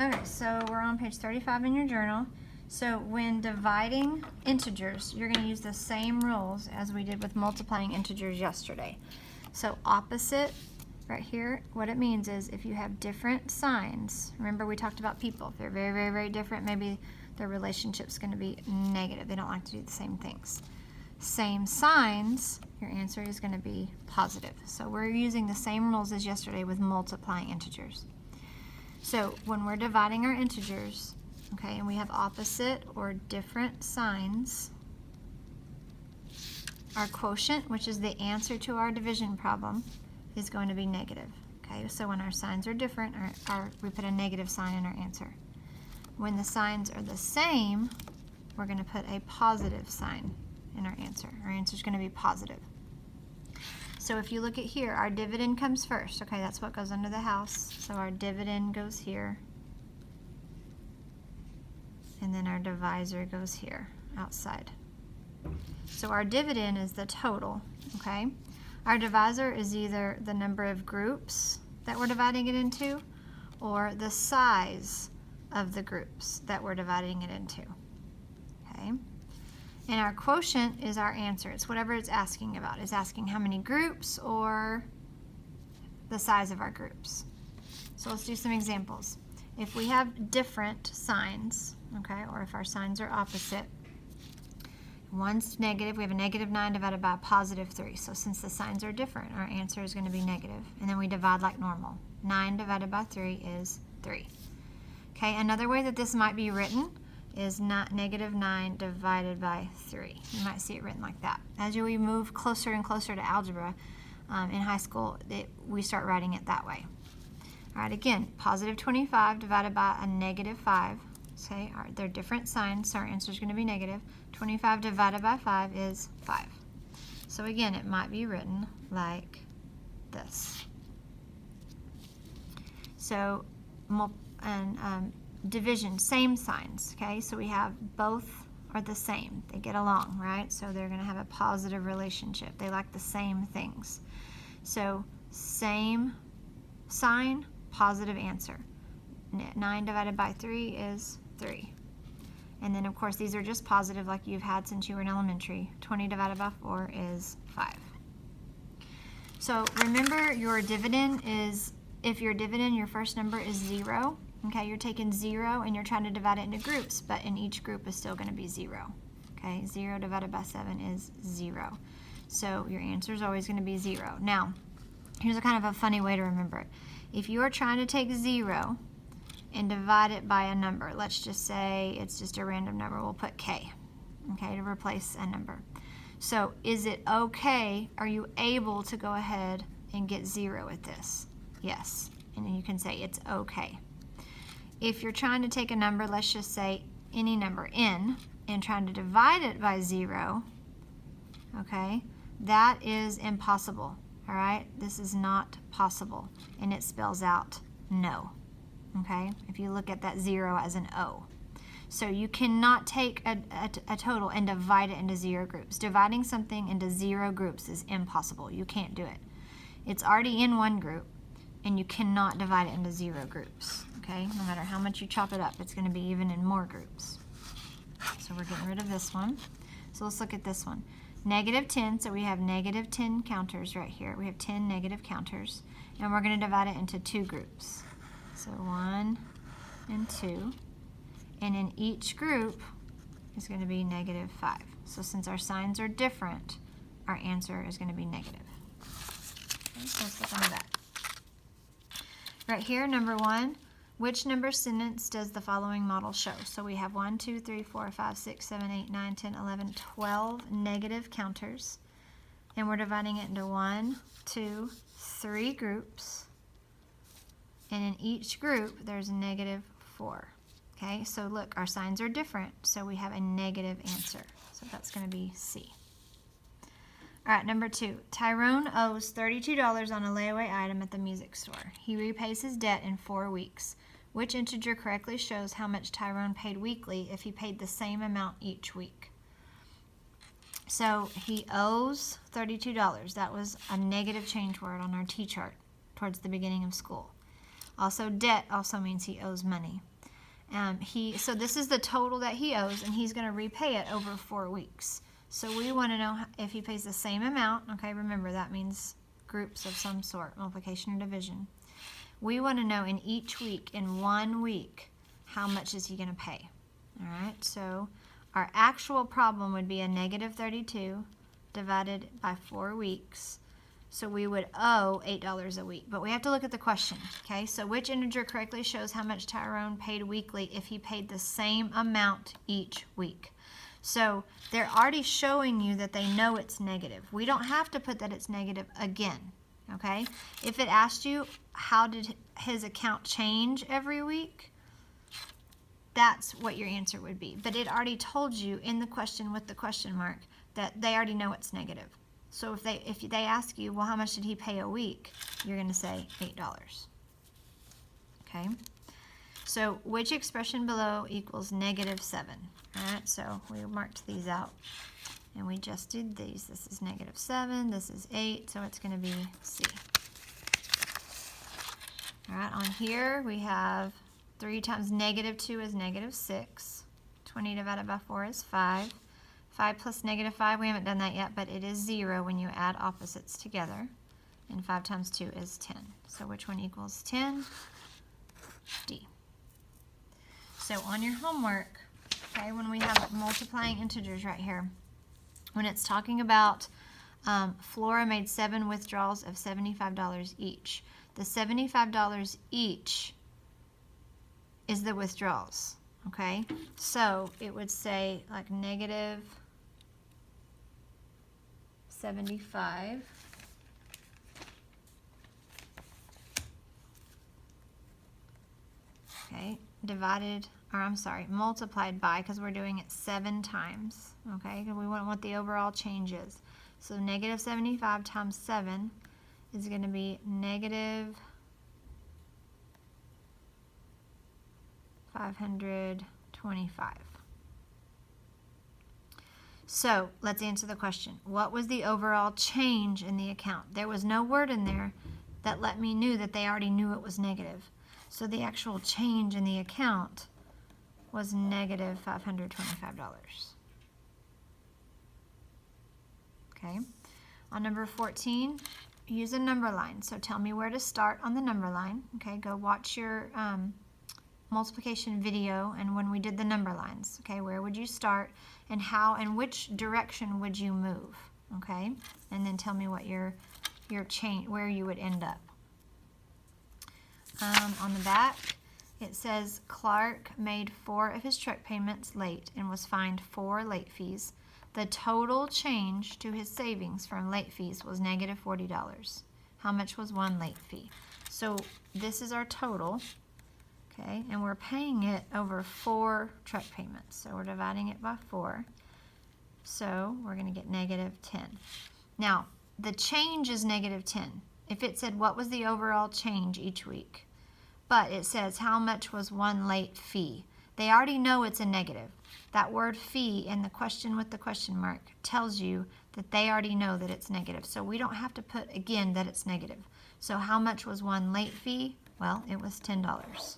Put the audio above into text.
Okay, so we're on page 35 in your journal. So when dividing integers, you're going to use the same rules as we did with multiplying integers yesterday. So opposite, right here, what it means is if you have different signs, remember we talked about people, if they're very, very, very different, maybe their relationship's going to be negative. They don't like to do the same things. Same signs, your answer is going to be positive. So we're using the same rules as yesterday with multiplying integers. So when we're dividing our integers, okay, and we have opposite or different signs, our quotient, which is the answer to our division problem, is going to be negative. Okay, so when our signs are different, we put a negative sign in our answer. When the signs are the same, we're going to put a positive sign in our answer. Our answer is going to be positive. So if you look at here, our dividend comes first. Okay, that's what goes under the house. So our dividend goes here. And then our divisor goes here, outside. So our dividend is the total, okay? Our divisor is either the number of groups that we're dividing it into or the size of the groups that we're dividing it into, okay? And our quotient is our answer. It's whatever it's asking about. It's asking how many groups or the size of our groups. So let's do some examples. If we have different signs, okay, or if our signs are opposite, one's negative, we have a -9 divided by a +3. So since the signs are different, our answer is going to be negative. And then we divide like normal. 9 divided by 3 is 3. Okay, another way that this might be written is not -9 divided by 3. You might see it written like that. As we move closer and closer to algebra in high school, we start writing it that way. All right, again, +25 divided by a -5. Okay, they're different signs, so our answer is going to be negative. 25 divided by 5 is 5. So again, it might be written like this. So, division, same signs, okay? So we have both are the same. They get along, right? So they're going to have a positive relationship. They like the same things. So same sign, positive answer. 9 divided by 3 is 3. And then, of course, these are just positive like you've had since you were in elementary. 20 divided by 4 is 5. So remember, your dividend is, if your dividend, your first number is 0, okay, you're taking 0 and you're trying to divide it into groups, but in each group is still going to be 0. Okay, 0 divided by 7 is 0. So your answer is always going to be 0. Now, here's a kind of a funny way to remember it. If you are trying to take 0 and divide it by a number, let's just say it's just a random number, we'll put k, okay, to replace a number. So is it okay, are you able to go ahead and get 0 with this? Yes, and then you can say it's okay. If you're trying to take a number, let's just say any number, n, and trying to divide it by 0, okay, that is impossible, all right? This is not possible, and it spells out no. Okay, if you look at that 0 as an O. So you cannot take a total and divide it into 0 groups. Dividing something into 0 groups is impossible. You can't do it. It's already in one group, and you cannot divide it into 0 groups. Okay, no matter how much you chop it up, it's going to be even in more groups. So we're getting rid of this one. So let's look at this one. -10, so we have -10 counters right here. We have 10 negative counters, and we're going to divide it into 2 groups. So 1 and 2, and in each group is going to be -5. So since our signs are different, our answer is going to be negative. Okay, so let's look under that. Right here, number 1, which number sentence does the following model show? So we have 1, 2, 3, 4, 5, 6, 7, 8, 9, 10, 11, 12 negative counters, and we're dividing it into 1, 2, 3 groups. And in each group, there's -4. Okay, so look, our signs are different, so we have a negative answer. So that's going to be C. All right, number 2. Tyrone owes $32 on a layaway item at the music store. He repays his debt in 4 weeks. Which integer correctly shows how much Tyrone paid weekly if he paid the same amount each week? So he owes $32. That was a negative change word on our T-chart towards the beginning of school. Also, debt also means he owes money. So this is the total that he owes, and he's going to repay it over 4 weeks. So we want to know if he pays the same amount. Okay, remember that means groups of some sort, multiplication or division. We want to know in each week, in 1 week, how much is he going to pay. All right, so our actual problem would be a negative 32 divided by 4 weeks. So we would owe $8 a week. But we have to look at the question, okay? So which integer correctly shows how much Tyrone paid weekly if he paid the same amount each week? So they're already showing you that they know it's negative. We don't have to put that it's negative again, okay? If it asked you how did his account change every week, that's what your answer would be. But it already told you in the question with the question mark that they already know it's negative. So if they ask you, well, how much did he pay a week? You're going to say $8. Okay? So which expression below equals negative 7? All right, so we marked these out. And we just did these. This is negative 7. This is 8. So it's going to be C. All right, on here we have 3 times negative 2 is negative 6. 20 divided by 4 is 5. 5 plus negative 5, we haven't done that yet, but it is 0 when you add opposites together. And 5 times 2 is 10. So which one equals 10? D. So on your homework, okay, when we have multiplying integers right here, when it's talking about Flora made 7 withdrawals of $75 each. The $75 each is the withdrawals, okay? So it would say like negative 75 okay, multiplied by, because we're doing it 7 times, okay? We want what the overall change is. So negative 75 times 7 is going to be negative 525. So let's answer the question. What was the overall change in the account? There was no word in there that let me know that they already knew it was negative. So the actual change in the account was negative $525. Okay. On number 14, use a number line. So tell me where to start on the number line. Okay, go watch your multiplication video, and when we did the number lines, okay, where would you start and how and which direction would you move, okay? And then tell me what your change, where you would end up. On the back, it says Clark made 4 of his truck payments late and was fined 4 late fees. The total change to his savings from late fees was negative $40. How much was 1 late fee? So this is our total. Okay, and we're paying it over 4 truck payments. So we're dividing it by 4. So we're going to get negative 10. Now, the change is negative 10. If it said what was the overall change each week, but it says how much was 1 late fee, they already know it's a negative. That word fee in the question with the question mark tells you that they already know that it's negative. So we don't have to put again that it's negative. So how much was 1 late fee? Well, it was $10.